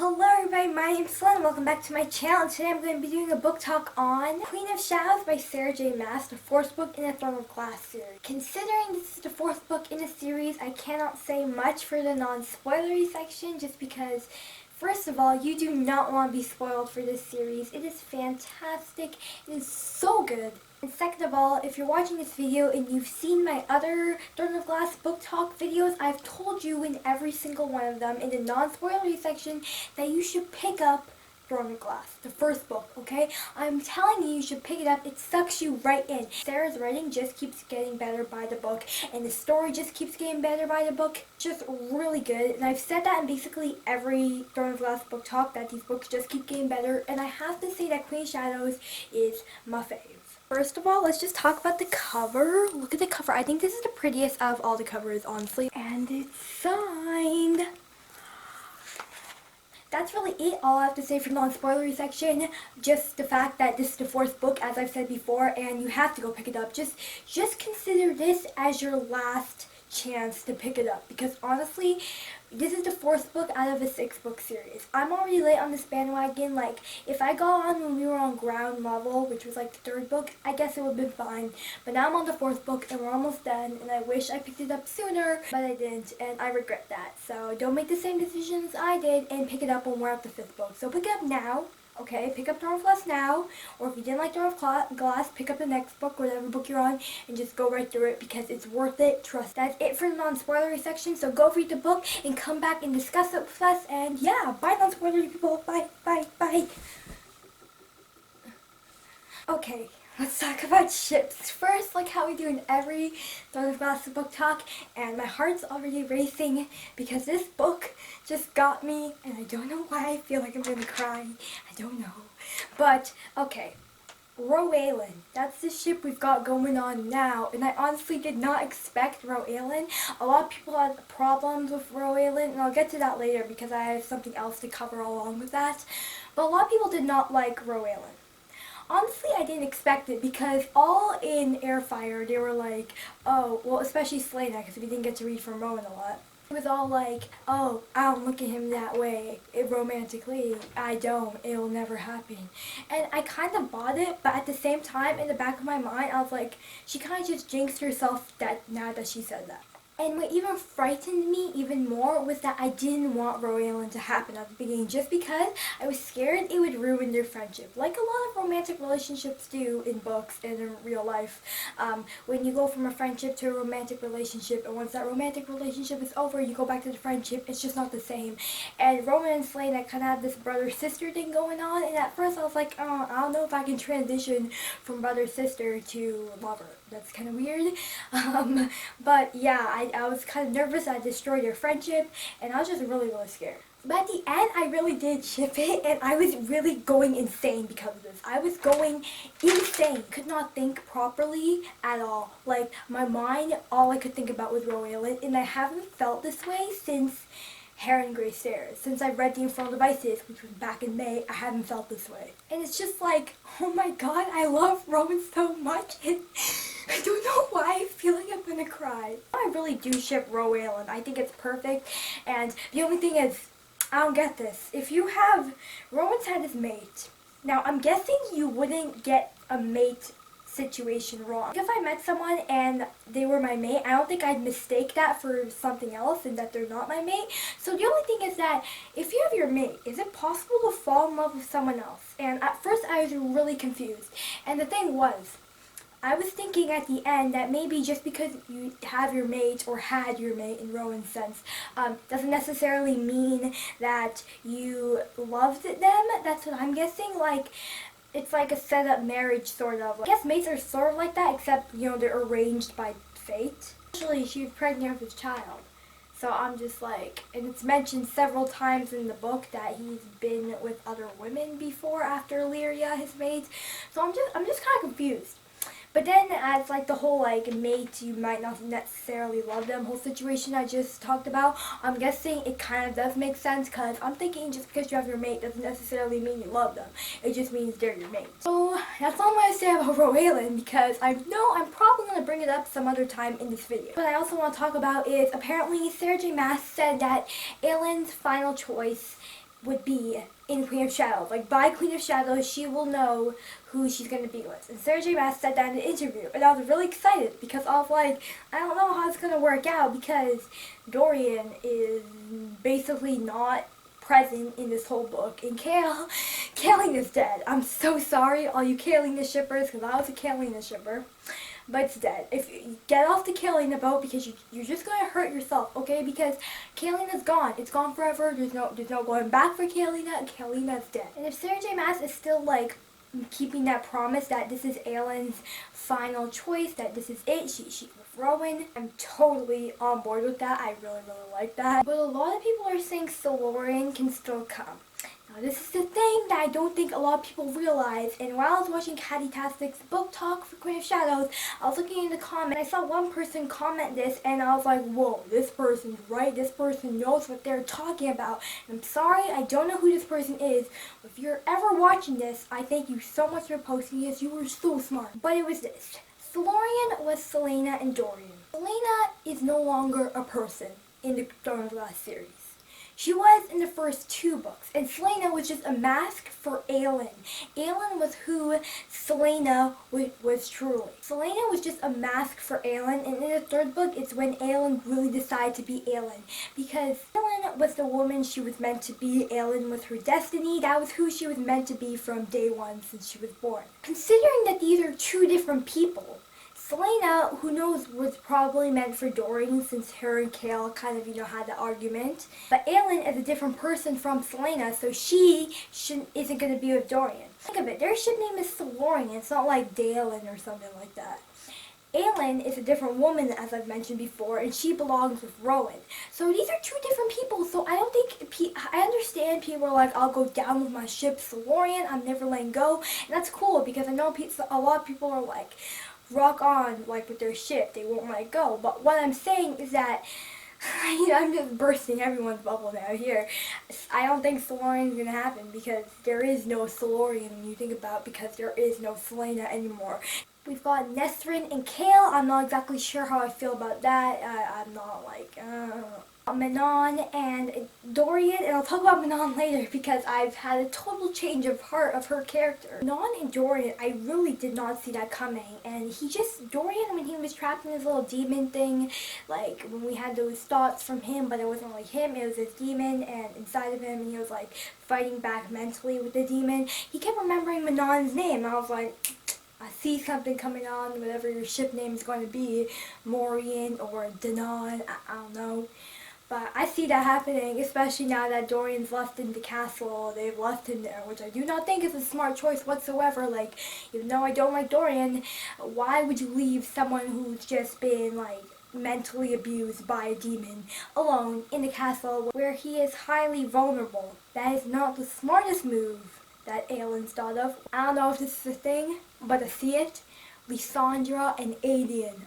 Hello everybody, my name's Sloan. Welcome back to my channel. Today I'm going to be doing a book talk on Queen of Shadows by Sarah J. Maas, the fourth book in the Throne of Glass series. Considering this is the fourth book in a series, I cannot say much for the non-spoilery section just because, first of all, you do not want to be spoiled for this series. It is fantastic. It is so good. And second of all, if you're watching this video and you've seen my other Throne of Glass book talk videos, I've told you in every single one of them in the non-spoilery section that you should pick up Throne of Glass, the first book, okay? I'm telling you, you should pick it up. It sucks you right in. Sarah's writing just keeps getting better by the book, and the story just keeps getting better by the book. Just really good. And I've said that in basically every Throne of Glass book talk, that these books just keep getting better, and I have to say that Queen of Shadows is my fave. First of all, let's just talk about the cover. Look at the cover. I think this is the prettiest out of all the covers, honestly. And it's signed. That's really it, all I have to say for the non-spoilery section. Just the fact that this is the fourth book, as I've said before, and you have to go pick it up. Just consider this as your last chance to pick it up, because honestly, this is the fourth book out of a 6-book series. I'm already late on this bandwagon. Like, if I got on when we were on ground level, which was like the third book, I guess it would have been fine. But now I'm on the fourth book and we're almost done, and I wish I picked it up sooner, but I didn't, and I regret that. So don't make the same decisions I did and pick it up when we're at the 5th book. So pick it up now. Okay, pick up Throne of Glass now, or if you didn't like Throne of Glass, pick up the next book, whatever book you're on, and just go right through it because it's worth it. Trust. That's it for the non-spoilery section, so go read the book and come back and discuss it with us, and yeah, bye non-spoilery people, bye, bye, bye. Okay, let's talk about ships. First, like how we do in every Throne of Glass book talk, and my heart's already racing because this book just got me, and I don't know why I feel like I'm gonna cry. I don't know. But, okay. Roaelyn. That's the ship we've got going on now, and I honestly did not expect Roaelyn. A lot of people had problems with Roaelyn, and I'll get to that later because I have something else to cover along with that. But a lot of people did not like Roaelyn. Honestly, I didn't expect it because all in Airfire, they were like, oh, well, especially Selena, because we didn't get to read from Rowan a lot. It was all like, oh, I don't look at him that way romantically. I don't. It'll never happen. And I kind of bought it, but at the same time, in the back of my mind, I was like, she kind of just jinxed herself now that she said that. And what even frightened me even more was that I didn't want Roaelyn to happen at the beginning, just because I was scared it would ruin their friendship, like a lot of romantic relationships do in books and in real life. When you go from a friendship to a romantic relationship, and once that romantic relationship is over, you go back to the friendship, it's just not the same. And Rowan and Selena kind of have this brother-sister thing going on, and at first I was like, oh, I don't know if I can transition from brother-sister to lover. That's kind of weird. But yeah, I was kind of nervous I'd destroy their friendship, and I was just really, really scared. But at the end, I really did ship it, and I was really going insane because of this. I was going insane. Could not think properly at all. Like, my mind, all I could think about was Roaelyn, and I haven't felt this way since Hair and Grey Stairs. Since I read The Infernal Devices, which was back in May, I haven't felt this way. And it's just like, oh my god, I love Rowan so much, and I don't know why I feel like I'm gonna cry. I really do ship Roaelyn. I think it's perfect, and the only thing is, I don't get this. If you have, Rowan's had his mate. Now, I'm guessing you wouldn't get a mate situation wrong. If I met someone and they were my mate, I don't think I'd mistake that for something else and that they're not my mate. So the only thing is that if you have your mate, is it possible to fall in love with someone else? And at first I was really confused. And the thing was, I was thinking at the end that maybe just because you have your mate, or had your mate in Rowan's sense, doesn't necessarily mean that you loved them. That's what I'm guessing. Like, it's like a set-up marriage, sort of. I guess mates are sort of like that, except, you know, they're arranged by fate. Actually, she was pregnant with his child. So I'm just like, and it's mentioned several times in the book that he's been with other women before after Lyria, his mate. So I'm just kind of confused. But then as like the whole like mate, you might not necessarily love them whole situation I just talked about, I'm guessing it kind of does make sense, because I'm thinking just because you have your mate doesn't necessarily mean you love them. It just means they're your mate. So that's all I'm going to say about Roaelyn, because I know I'm probably going to bring it up some other time in this video. What I also want to talk about is apparently Sarah J. Maas said that Aelyn's final choice would be in Queen of Shadows. Like, by Queen of Shadows, she will know who she's going to be with. And Sarah J. Maas said that in an interview, and I was really excited because I was like, I don't know how it's going to work out because Dorian is basically not present in this whole book, and Kaelin is dead. I'm so sorry, all you Kaelin shippers, because I was a Kaelin shipper, but it's dead. If you get off the Kaelin boat, because you're just gonna hurt yourself, okay? Because Kaelin is gone. It's gone forever. There's no going back for Kaelin. Kaelina's dead. And if Sarah J. Maas is still like keeping that promise that this is Aelin's final choice, that this is it, she with Rowan, I'm totally on board with that. I really like that. But a lot of people are saying Solorian can still come. Now, this is the thing that I don't think a lot of people realize, and while I was watching Catty-tastic's book talk for Queen of Shadows, I was looking in the comments, I saw one person comment this, and I was like, whoa, this person's right, this person knows what they're talking about. And I'm sorry, I don't know who this person is, but if you're ever watching this, I thank you so much for posting this, you were so smart. But it was this. Solorian was Celaena and Dorian. Celaena is no longer a person in the Throne of Glass series. She was in the first 2 books, and Celaena was just a mask for Aelin. Aelin was who Celaena was truly. Celaena was just a mask for Aelin, and in the 3rd book, it's when Aelin really decided to be Aelin. Because Aelin was the woman she was meant to be. Aelin was her destiny. That was who she was meant to be from day one since she was born. Considering that these are 2 different people, Celaena, who knows, was probably meant for Dorian since her and Kael kind of, had the argument. But Aelin is a different person from Celaena, so she isn't going to be with Dorian. Think of it, their ship name is Solorian. It's not like Dalen or something like that. Aelin is a different woman, as I've mentioned before, and she belongs with Rowan. So these are 2 different people, so I don't think, I understand people are like, I'll go down with my ship Solorian, I'm never letting go. And that's cool, because I know a lot of people are like, rock on, like, with their ship, they won't let it go. But what I'm saying is that, I'm just bursting everyone's bubble now here. I don't think Solorian's gonna happen, because there is no Solorian when you think about it, because there is no Celaena anymore. We've got Nesrin and Kael. I'm not exactly sure how I feel about that. I'm not like, Manon and Dorian, and I'll talk about Manon later because I've had a total change of heart of her character. Manon and Dorian, I really did not see that coming, and Dorian, when he was trapped in his little demon thing, like when we had those thoughts from him, but it wasn't like him, it was his demon, and inside of him, and he was like fighting back mentally with the demon, he kept remembering Manon's name, and I was like, I see something coming on, whatever your ship name is going to be, Morian or Danon, I don't know. But I see that happening, especially now that Dorian's left in the castle. They've left him there, which I do not think is a smart choice whatsoever. Like, even though I don't like Dorian, why would you leave someone who's just been, like, mentally abused by a demon alone in the castle where he is highly vulnerable? That is not the smartest move that Aelin's thought of. I don't know if this is a thing, but I see it. Lysandra and Aedion.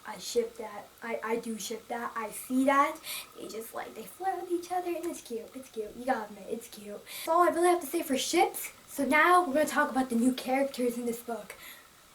I ship that. I do ship that. I see that. They just like, they flirt with each other and it's cute. It's cute. You gotta admit, it's cute. That's all I really have to say for ships. So now we're gonna talk about the new characters in this book.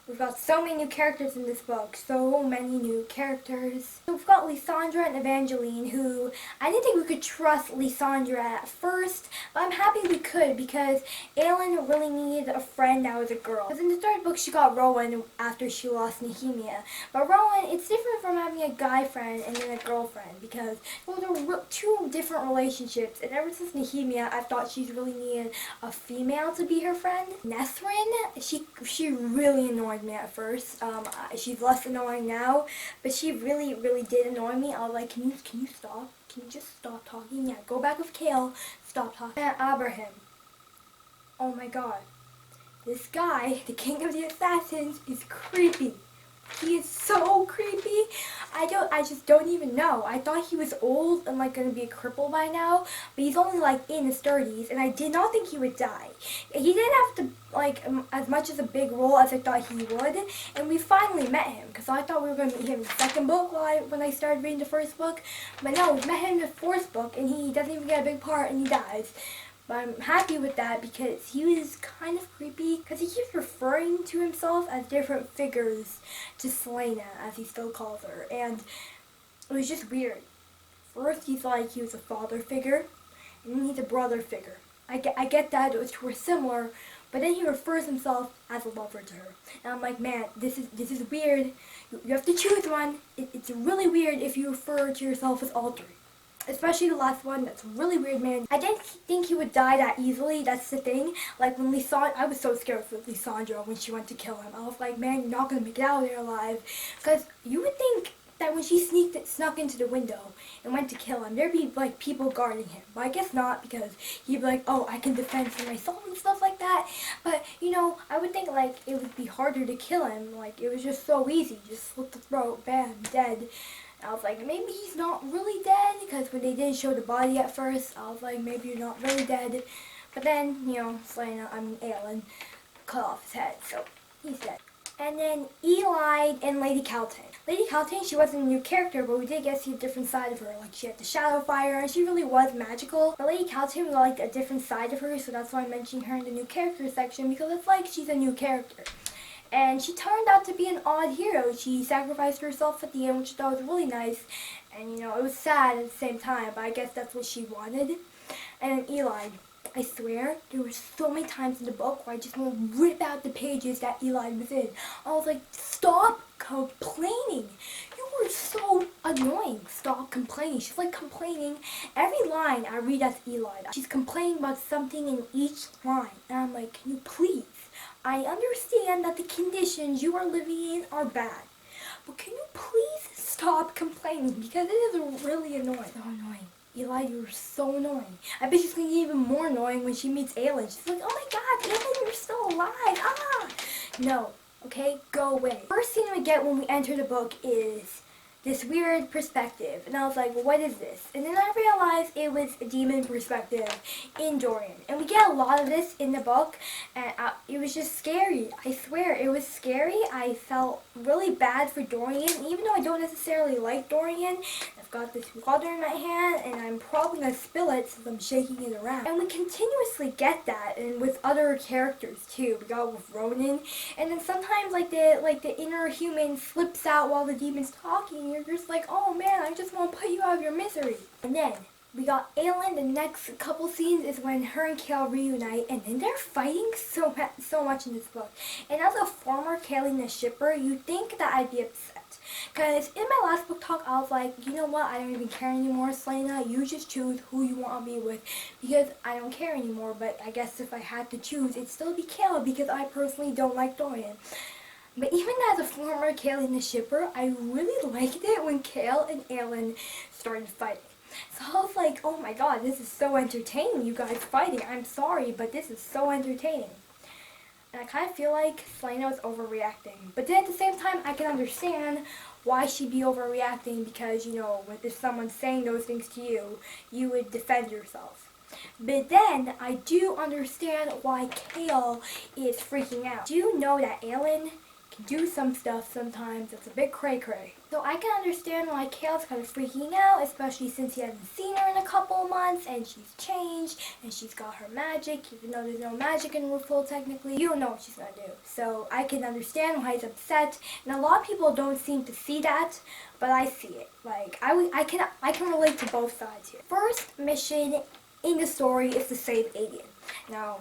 We've got so many new characters in this book. So many new characters. So we've got Lysandra and Evangeline, who I didn't think we could trust Lysandra at first, but I'm happy we could because Aelin really needed a friend that was a girl. Because in the 3rd book she got Rowan after she lost Nehemia. But Rowan, it's different from having a guy friend and then a girlfriend because those are 2 different relationships. And ever since Nehemia, I thought she's really needed a female to be her friend. Nesrin, she really annoyed me at first. She's less annoying now, but she really did annoy me. I was like, can you stop? Can you just stop talking? Yeah, go back with Kael. Stop talking. And Abraham. Oh my god. This guy, the king of the assassins, is creepy. He is so creepy. I just don't even know. I thought he was old and like gonna be a cripple by now, but he's only like in his 30s, and I did not think he would die. He didn't have to like as much as a big role as I thought he would, and we finally met him because I thought we were gonna meet him in the 2nd book when I started reading the 1st book, but no, we met him in the 4th book, and he doesn't even get a big part, and he dies. But I'm happy with that because he was kind of creepy because he keeps referring to himself as different figures to Celaena, as he still calls her, and it was just weird. First, he thought he was a father figure, and he needs a brother figure. I get that those two are similar, but then he refers himself as a lover to her. And I'm like, man, this is weird. You have to choose one. It's really weird if you refer to yourself as altering. Especially the last one, that's really weird, man. I didn't think he would die that easily, that's the thing. Like when I was so scared for Lysandra when she went to kill him. I was like, man, you're not gonna make it out of there alive. Because you would think that when she snuck into the window and went to kill him, there'd be like people guarding him. But I guess not, because he'd be like, oh, I can defend for myself and stuff like that. But, you know, I would think like it would be harder to kill him. Like it was just so easy. Just slit the throat, bam, dead. I was like, maybe he's not really dead, because when they didn't show the body at first, I was like, maybe you're not really dead. But then, you know, Aelin cut off his head, so he's dead. And then Eli and Lady Calton. Lady Calton, she wasn't a new character, but we did get to see a different side of her. Like, she had the shadow fire, and she really was magical. But Lady Calton, we liked a different side of her, so that's why I'm mentioning her in the new character section, because it's like she's a new character. And she turned out to be an odd hero. She sacrificed herself at the end, which I thought was really nice. And, you know, it was sad at the same time, but I guess that's what she wanted. And then Eli. I swear, there were so many times in the book where I just want to rip out the pages that Eli was in. I was like, stop complaining. You were so annoying. Stop complaining. She's like complaining. Every line I read as Eli, she's complaining about something in each line. And I'm like, can you please? I understand that the conditions you are living in are bad. But can you please stop complaining? Because it is really annoying. So annoying. Eli, you're so annoying. I bet she's going to get even more annoying when she meets Aelin. She's like, oh my god, Aelin, you're still alive. Ah! No. Okay? Go away. First thing we get when we enter the book is this weird perspective. And I was like, well, what is this? And then I realized it was a demon perspective in Dorian. And we get a lot of this in the book. And it was just scary. I swear, it was scary. I felt really bad for Dorian. Even though I don't necessarily like Dorian. I've got this water in my hand, and I'm probably going to spill it since I'm shaking it around. And we continuously get that, and with other characters too. We got it with Ronan, and then sometimes like the inner human slips out while the demon's talking, and you're just like, oh man, I just want to put you out of your misery. And then we got Aelin. The next couple scenes is when her and Chaol reunite, and then they're fighting so much in this book. And as a former Kaelina shipper, you'd think that I'd be upset. Because in my last book talk, I was like, you know what, I don't even care anymore, Selena. You just choose who you want to be with, because I don't care anymore. But I guess if I had to choose, it'd still be Chaol, because I personally don't like Dorian. But even as a former Kaelina shipper, I really liked it when Chaol and Aelin started fighting. So I was like, oh my god, this is so entertaining, you guys fighting. I'm sorry, but this is so entertaining. And I kind of feel like Selena was overreacting. But then at the same time, I can understand why she'd be overreacting, because, you know, if someone's saying those things to you, you would defend yourself. But then, I do understand why Chaol is freaking out. Do you know that Aelin can do some stuff sometimes that's a bit cray-cray? So I can understand why Chaol's kind of freaking out, especially since he hasn't seen her in a couple of months, and she's changed, and she's got her magic, even though there's no magic in Ruful technically. You don't know what she's gonna do. So I can understand why he's upset, and a lot of people don't seem to see that, but I see it. Like, I can relate to both sides here. First mission in the story is to save Adian. Now,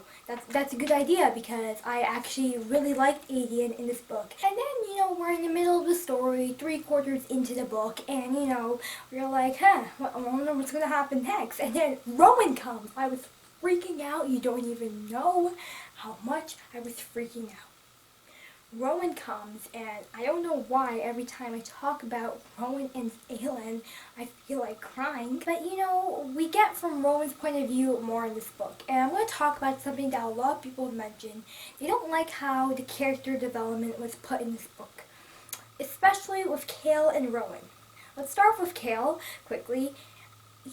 that's a good idea, because I actually really liked Adian in this book. And then, you know, we're in the middle of the story, 3/4 into the book, and, you know, we're like, I wonder what's going to happen next. And then Rowan comes. I was freaking out. You don't even know how much I was freaking out. Rowan comes, and I don't know why every time I talk about Rowan and Aelin, I feel like crying. But, you know, we get from Rowan's point of view more in this book. And I'm going to talk about something that a lot of people have mentioned. They don't like how the character development was put in this book, especially with Chaol and Rowan. Let's start with Chaol quickly.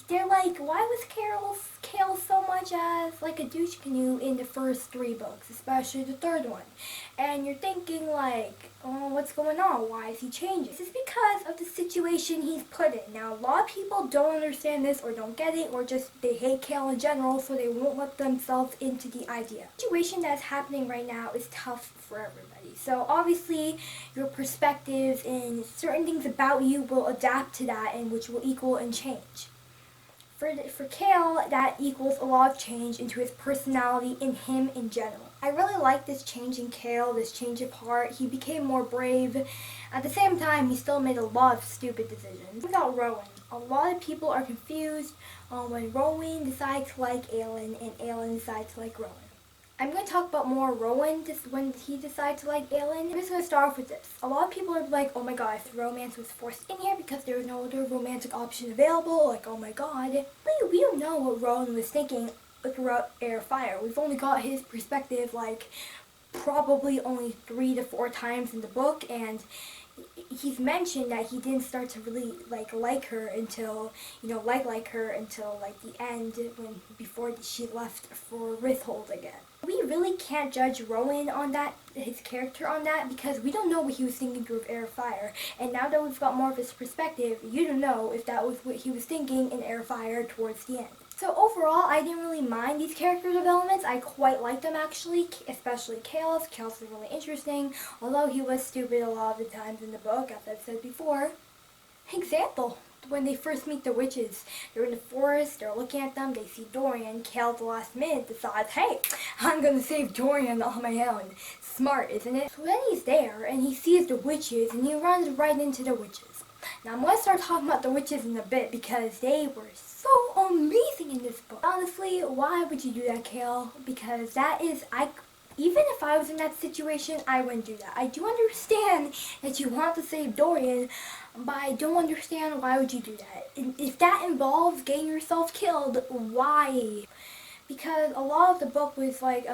They're like, why was Chaol so much as like a douche canoe in the first 3 books, especially the 3rd one? And you're thinking like, oh, what's going on? Why is he changing? This is because of the situation he's put in. Now, a lot of people don't understand this, or don't get it, or just they hate Chaol in general, so they won't let themselves into the idea. The situation that's happening right now is tough for everybody. So obviously, your perspectives and certain things about you will adapt to that, and which will equal and change. For Kale, that equals a lot of change into his personality in him in general. I really like this change in Kale, this change of heart. He became more brave. At the same time, he still made a lot of stupid decisions. About Rowan, a lot of people are confused when Rowan decides to like Aelin and Aelin decides to like Rowan. I'm going to talk about more Rowan when he decides to like Aelin. I'm just going to start off with this. A lot of people are like, oh my god, if romance was forced in here because there was no other romantic option available, like oh my god. We don't know what Rowan was thinking throughout Air Fire. We've only got his perspective like probably only 3 to 4 times in the book, and he's mentioned that he didn't start to really like her until, like her until like the end, before she left for Rithold again. We really can't judge Rowan on that, his character on that, because we don't know what he was thinking through Air Fire. And now that we've got more of his perspective, you don't know if that was what he was thinking in Air Fire towards the end. So overall, I didn't really mind these character developments. I quite liked them actually, especially Kale's. Kale's was really interesting, although he was stupid a lot of the times in the book, as I've said before. Example, when they first meet the witches, they're in the forest, they're looking at them, they see Dorian. Kale at the last minute decides, hey, I'm gonna save Dorian on my own. Smart, isn't it? So then he's there, and he sees the witches, and he runs right into the witches. Now I'm going to start talking about the witches in a bit, because they were so amazing in this book. Honestly, why would you do that, Kale? Because that is, even if I was in that situation, I wouldn't do that. I do understand that you want to save Dorian, but I don't understand why would you do that. And if that involves getting yourself killed, why? Because a lot of the book was like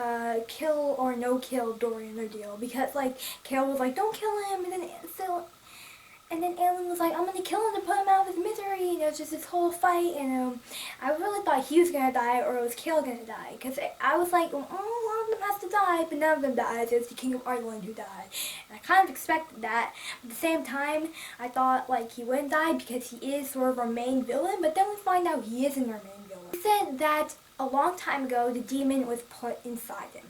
kill or no kill Dorian ordeal. Because like Kale was like, don't kill him, and then Aelin was like, I'm gonna kill him to put him out of his misery, and it was just this whole fight, and I really thought he was gonna die, or it was Kale gonna die, because I was like, one of them has to die, but none of them dies. It was the King of Ireland who died, and I kind of expected that. At the same time, I thought like he wouldn't die, because he is sort of our main villain, but then we find out he isn't our main villain. He said that a long time ago, the demon was put inside him.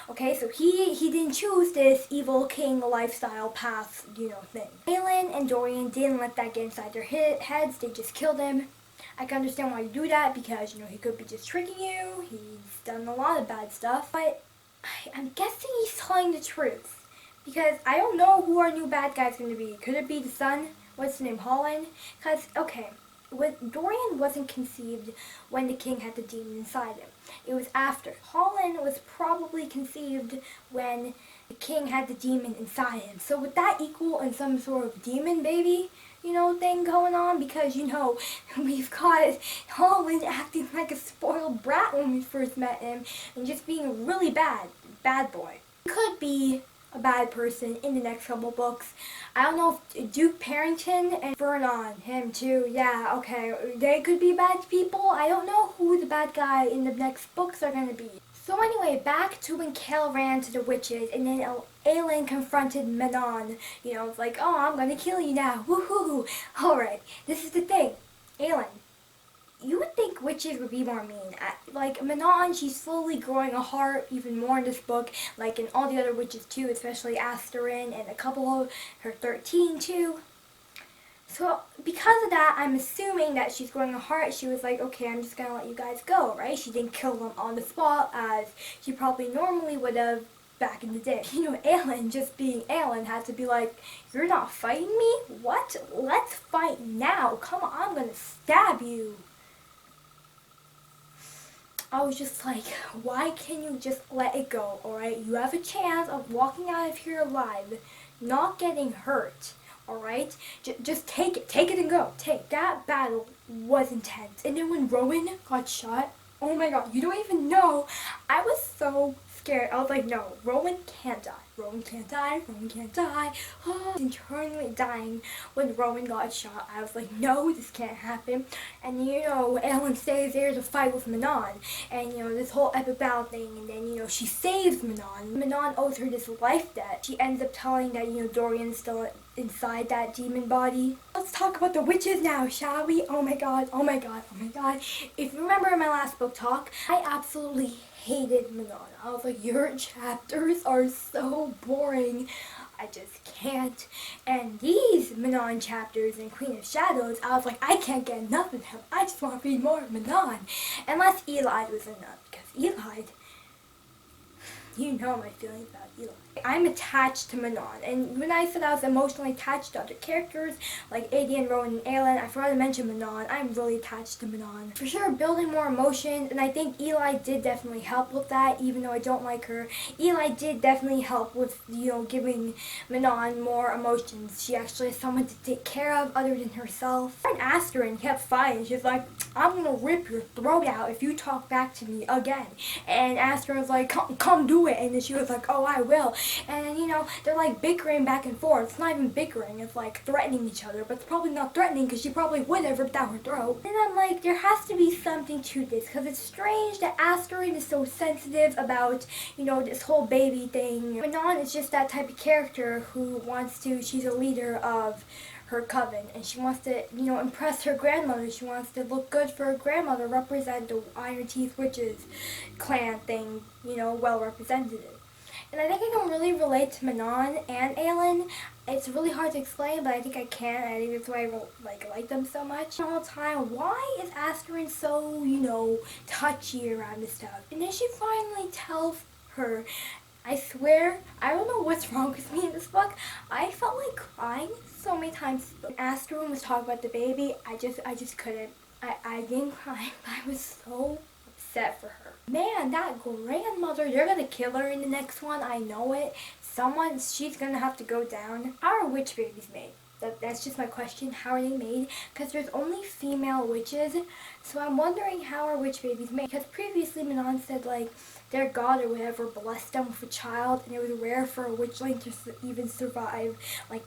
Okay, so he didn't choose this evil king lifestyle path, thing. Aelin and Dorian didn't let that get inside their heads. They just killed him. I can understand why you do that, because, he could be just tricking you. He's done a lot of bad stuff. But I'm guessing he's telling the truth, because I don't know who our new bad guy's going to be. Could it be the son? What's his name? Holland? Because, okay, Dorian wasn't conceived when the king had the demon inside him. It was after. Holland was probably conceived when the king had the demon inside him. So would that equal in some sort of demon baby, thing going on? Because, we've got Holland acting like a spoiled brat when we first met him and just being a really bad boy. Could be a bad person in the next couple books. I don't know if Duke Parrington and Vernon, him too, yeah, okay, they could be bad people. I don't know who the bad guy in the next books are going to be. So anyway, back to when Kale ran to the witches, and then Aelin confronted Manon. It's like, oh, I'm going to kill you now, woohoo. Alright, this is the thing, Aelin, you would think witches would be more mean. Like, Manon, she's slowly growing a heart even more in this book, like in all the other witches too, especially Asterin and a couple of her 13 too. So, because of that, I'm assuming that she's growing a heart. She was like, okay, I'm just gonna let you guys go, right? She didn't kill them on the spot, as she probably normally would have back in the day. Aelin, just being Aelin, had to be like, you're not fighting me? What? Let's fight now. Come on, I'm gonna stab you. I was just like, why can't you just let it go, alright? You have a chance of walking out of here alive, not getting hurt, alright? Just take it and go. That battle was intense. And then when Rowan got shot, oh my god, you don't even know. I was so scared. I was like, no, Rowan can't die. Rowan can't die. Rowan can't die. Internally dying when Rowan got shot. I was like, no, this can't happen. And Aelin stays there to fight with Manon. And this whole epic battle thing. And then she saves Manon. Manon owes her this life debt. She ends up telling that Dorian's still inside that demon body. Let's talk about the witches now, shall we? Oh my god, oh my god, oh my god. If you remember in my last book talk, I absolutely hated Manon. I was like, your chapters are so boring. I just can't. And these Manon chapters in Queen of Shadows, I was like, I can't get enough of him. I just want to read more of Manon. Unless Eli was enough, because Eli, you know my feelings about Eli. I'm attached to Manon, and when I said I was emotionally attached to other characters, like Adian, Rowan, and Aelin, I forgot to mention Manon. I'm really attached to Manon. For sure, building more emotions, and I think Eli did definitely help with that, even though I don't like her. Eli did definitely help with, giving Manon more emotions. She actually has someone to take care of other than herself. And Asterin kept fighting. She's like, I'm gonna rip your throat out if you talk back to me again. And Asterin was like, come do it. And then she was like, oh, I will. And then, they're like bickering back and forth. It's not even bickering, it's like threatening each other. But it's probably not threatening because she probably would have ripped out her throat. And I'm like, there has to be something to this, because it's strange that Asterin is so sensitive about, this whole baby thing. Manon is just that type of character who she's a leader of her coven, and she wants to, impress her grandmother. She wants to look good for her grandmother, represent the Iron Teeth Witches clan thing, well represented. And I think I can really relate to Manon and Aelin. It's really hard to explain, but I think I can. I think that's why I like them so much. All the time, why is Asterin so, touchy around this stuff? And then she finally tells her, I swear, I don't know what's wrong with me in this book. I felt like crying so many times. When Asterin was talking about the baby, I just couldn't. I didn't cry, but I was so upset for her. Man, that grandmother, they're gonna kill her in the next one. I know it. She's gonna have to go down. How are witch babies made? That's just my question. How are they made? Because there's only female witches, so I'm wondering how are witch babies made? Because previously Manon said their god or whatever blessed them with a child, and it was rare for a witchling to even survive.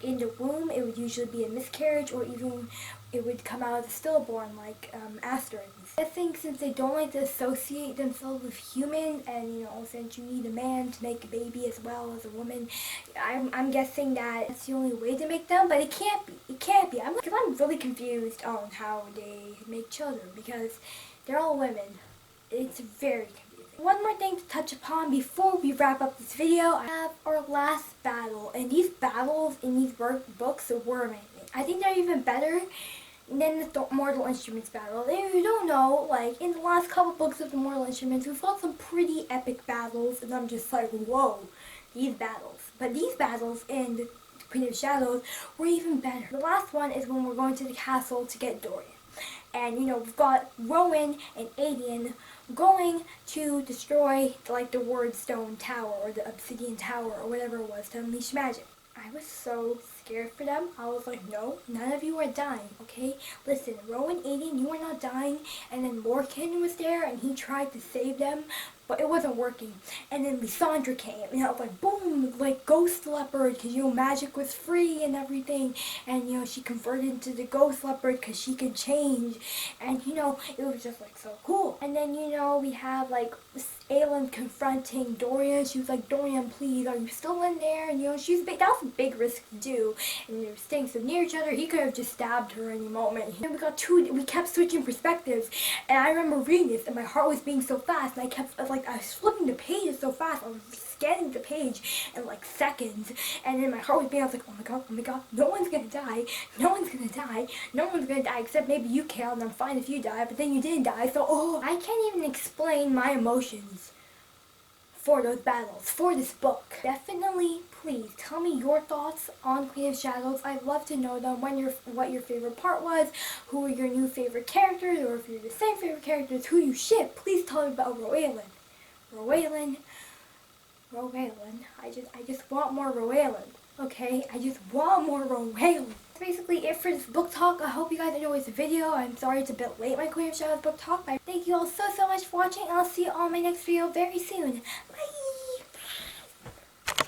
In the womb, it would usually be a miscarriage, or even it would come out as a stillborn, like Asterin's. I think since they don't like to associate themselves with humans, and since you need a man to make a baby as well as a woman, I'm guessing that that's the only way to make them, but it can't be. It can't be. I'm really confused on how they make children, because they're all women. It's very confusing. One more thing to touch upon before we wrap up this video. I have our last battle, and these battles in these books were amazing. I think they're even better than the Mortal Instruments battle. If you don't know, in the last couple books of the Mortal Instruments, we've fought some pretty epic battles, and I'm just like, whoa, these battles. But these battles in Queen of Shadows were even better. The last one is when we're going to the castle to get Dorian. And, we've got Rowan and Adian going to destroy, the Word Stone Tower, or the Obsidian Tower, or whatever it was, to unleash magic. I was so scared for them. I was like, no, none of you are dying, okay? Listen, Rowan, Adian, you are not dying. And then Morkan was there, and he tried to save them, but it wasn't working. And then Lysandra came, and I was like, boom, ghost leopard, because, magic was free and everything. And, she converted into the ghost leopard because she could change. And, it was just, so cool. And then, we have, Aelin confronting Dorian. She was like, Dorian, please, are you still in there? And, that was a big risk to do. And they were staying so near each other, he could have just stabbed her any moment. And we kept switching perspectives. And I remember reading this, and my heart was beating so fast, and I was flipping the pages so fast. I was scanning the page in seconds, and then my heart was beating. I was like, oh my god, no one's gonna die, no one's gonna die, except maybe you, Kale, and I'm fine if you die, but then you didn't die, so I can't even explain my emotions for those battles, for this book. Definitely, please tell me your thoughts on Queen of Shadows. I'd love to know them, what your favorite part was, who are your new favorite characters, or if you're the same favorite characters, who you ship. Please tell me about Rowan. I just want more Rowan. Okay, I just want more Rowan. That's basically it for this book talk. I hope you guys enjoyed this video. I'm sorry it's a bit late, my Queen of Shadows book talk. Thank you all so much for watching, and I'll see you all in my next video very soon. Bye!